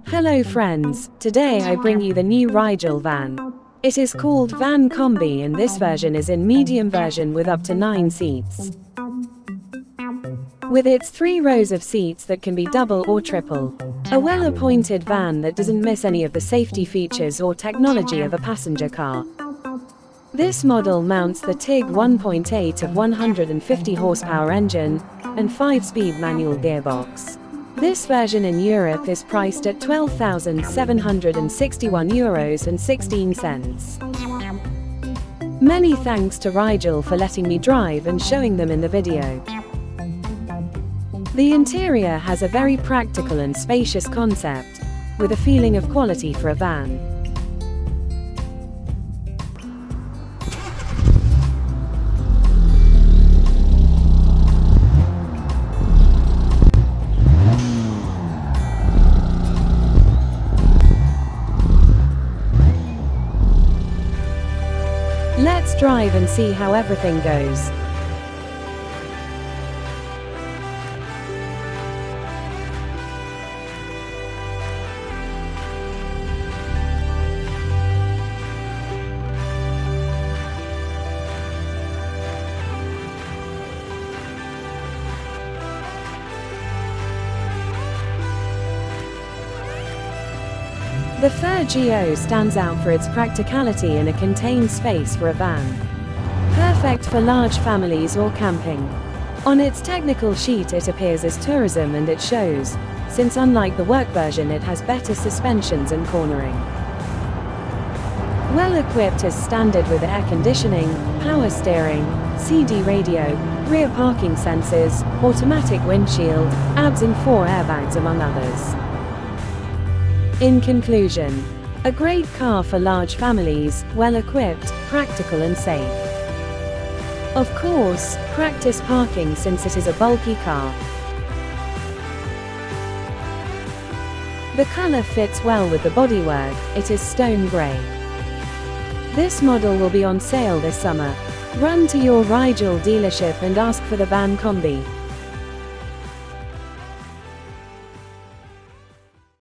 Hello friends, today I bring you the new RIGEL van. It is called Van Combi and this version is in medium version with up to 9 seats. With its 3 rows of seats that can be double or triple. A well-appointed van that doesn't miss any of the safety features or technology of a passenger car. This model mounts the TIG 1.8 of 150 horsepower engine and 5-speed manual gearbox. This version in Europe is priced at €12,761.16. Many thanks to RIGEL for letting me drive and showing them in the video. The interior has a very practical and spacious concept, with a feeling of quality for a van. Let's drive and see how everything goes. The FurGO stands out for its practicality and a contained space for a van. Perfect for large families or camping. On its technical sheet it appears as tourism and it shows, since unlike the work version it has better suspensions and cornering. Well equipped as standard with air conditioning, power steering, CD radio, rear parking sensors, automatic windshield, ABS and 4 airbags among others. In conclusion, a great car for large families, well-equipped, practical and safe. Of course, practice parking since it is a bulky car. The color fits well with the bodywork, it is stone grey. This model will be on sale this summer. Run to your RIGEL dealership and ask for the Van Combi.